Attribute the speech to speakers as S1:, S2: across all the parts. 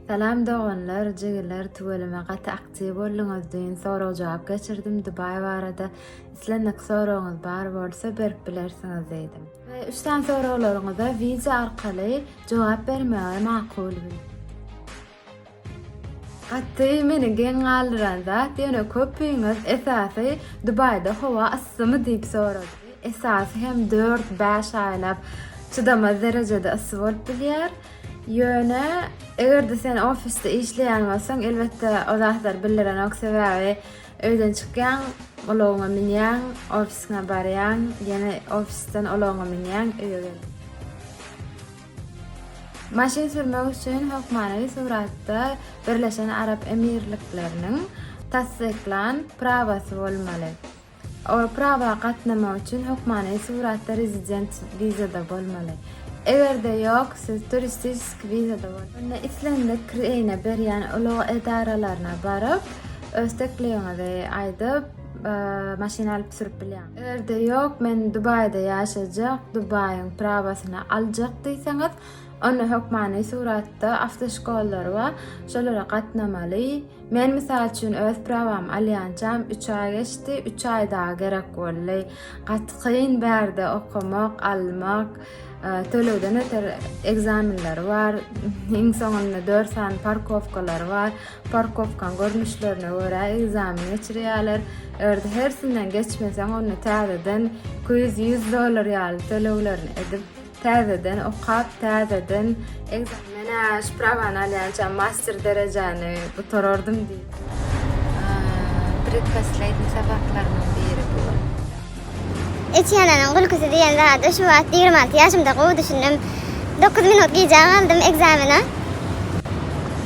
S1: Salam doğanlar, jigler, tuvalime gata aktiv bolluňuz diýen soraw jogap geçirdim. Dubai barada islendik sorawyňyz bar bolsa berip bilersiňiz diýdim. Ve 3 tane sorawlaryňyza wiza arkaly jogap bermäge makul bil. Hatda meni geň galdyran zat ýöne köpüňiz esasy Dubai'da howa yssymy diýip sorady. Esasy hem 4-5 aýlap çydamaz derejede ysy bolup bilýär. Ýöne egerde sen ofiste işleýän bolsaň elbetde o zatlar biliren ok sebäbi öýden çykýan, olaňa minýän, ofiske barýan, ýene ofisten olaňa minýän öýe gelýän. Maşyn sürmek üçin hökmany suratda Birleşen Arap Emirlikleriniň tasdiklan prawasy bolmaly. O prawa gatnamak üçin hökmany suratda rezident vizada bolmaly. Egerde yok, siz turistik vizada bolmaly. İslendik kireyne berýän ulug edaralaryna baryp, öz tekligiňizi aýdyp, maşyna alyp sürüp bilýän. Egerde yok, men Dubai'da ýaşajak, Dubai'ň prawasyny aljak diýseňiz, onu hökmany suratda avtoşkollary bar, şolara gatnamaly. Men misal üçin öz prawam alýançam 3 ay geçdi, 3 ay daha gerek boldy. Gatqyn bärde okumak, almak, tölewden öter egzaminler var. Iň soňunda 4 san parkovkalar var. Parkovkan görnüşlerine görä egzamin geçirýärler. Erde hersinden geçmeseň onu täzeden $100 ýaly tölewlerini edip täzeden okap, täzeden egzamena sprawan alýançam master derejany butorardym diýip. Предпоследний sabaklarynyň biri bu.
S2: Etiyananyň gülküsi diýen zat şu wagt 26 ýaşymda gowy düşündüm. 9 minut giýjek aldım egzamena.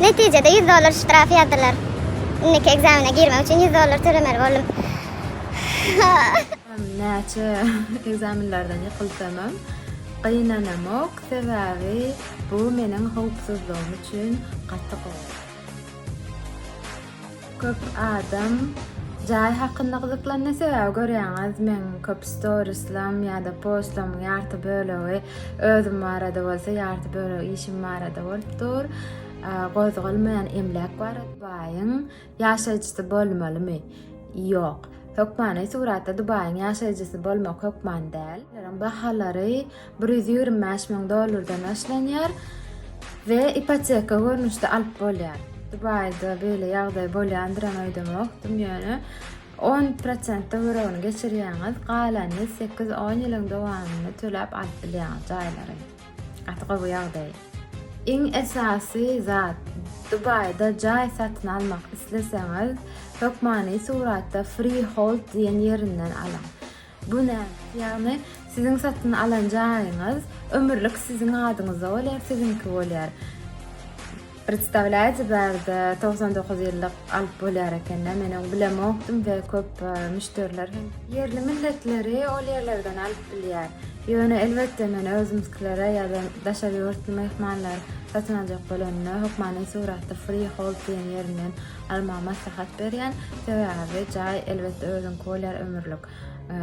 S2: Netijede $100 ştraf ýadylar. Inneki egzamena girmek üçin $100 tölemeli boldum.
S1: Näçe egzaminlerden ýykylsam, gynanamok sebäbi bu meniň howpsuzlygym üçin gatty gowy. Köp adam jaý hakynda gyzyklanma sebäbi görýäňiz, men köp storieslam ýa-da postlam ýarty bölegi özüm barada bolsa ýarty bölegi işim barada bolupdyr. Gozgulmaýan emlek bar. Dubai'ň ýaşajysy bolmalymy? Ýok. Hökmany suratda Dubai'ň ýaşajysy bolmak hökman däl. Bahalary $125,000 başlanýar we ipoteka görnüşde alyp bolýar. Dubai'da böyle ýagdaý bolýandyran öýdemek, ýöne 10% öwrüni geçirýäňiz, galany 8-10 ýylyň dowamyny töläp alyp bilýän jaýlary. Atga bu ýagdaý. Iň esasy zat Dubai'da jaý satyn almak isleseňiz, hökmany suratda freehold diýen ýerinden alan. Bu ne? Ýagny sizin satyn alan jaýyňyz ömürlük sizin adyňyza bolýar, sizinki bolýar. Представляете, bärde 99 ýyllyk alyp bolýar eken, meniň bilemokdym we köp müşteriler yerli milletleri ol ýerlerden alyp bilýär. Ýöne elbetde men özümkilere ýa-da daşary ýurtly mehmanlar satyn aljak bolanyna hökmany suratda freehold diýen ýerinden almagy maslahat berýän. Sebäbi jaý elbetde özüňki bolýar ömürlük.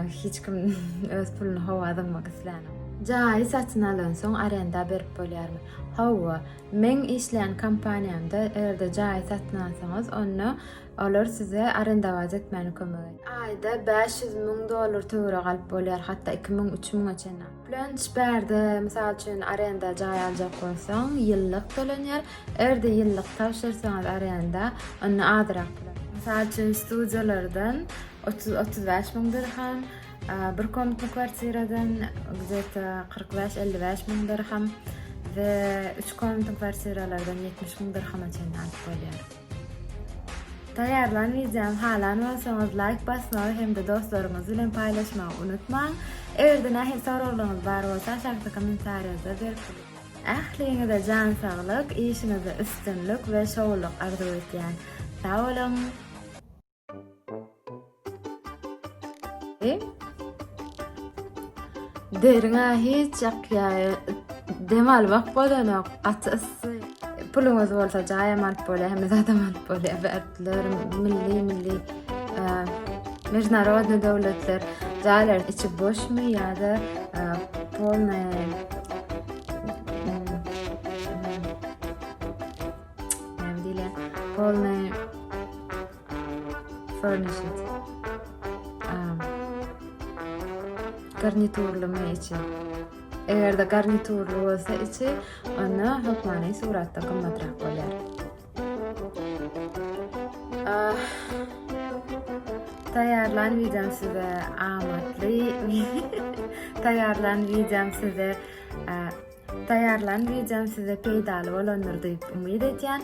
S1: Hiç kim öz puluny howadyňmak islenýär. Jaý satyn alan soň arenda berip bolýarmy? Hawa, men işleýän kampaniýamda erde jaý satyn alsaňyz, onu olar size arenda waz etmäni kömek edýär. Aýda $500,000 töwre galyp bolýar, hatda 2000-3000 çen. Plönç bärde misal üçin arenda jaý aljak bolsaň, ýyllyk tölenýär. Erde ýyllyk tapşyrsaňyz arenda, onu adyrak bilen. Misal üçin studiýalardan 30-35 000 dirham, bir komnatly kwartiradan где-то 45-55 000 dirham ve 3 komnatly kwartiralardan 70 000 dirhama çen alyp bolýar. Taýarlan videom halan bolsaňyz like basmagy hem de dostlaryňyz bilen paýlaşmagy unutmaň. Egerde nähili sorawlaryňyz bar bolsa aşagda kommentariýada berip bilen. Ähliňizde jan saglyk, işinize üstünlük we şowluk arzu etýän. Sag bolun. Derine hiç ýakýa demal wagt bolanok atysy puluňyz bolsa jaýam alyp bolýar, hem zatam alyp bolýar. Bärtler milli международный döwletler jaýlar içi boşmy ýa-da polny полный furnished. Garniturlu içi. Eger de garniturlu bolsa içi, onu hukmany suratda gymmatrak bolar. Tayarlan videom size amatly. Tayarlan videom size peýdaly bolandyr diýip umyt etýän.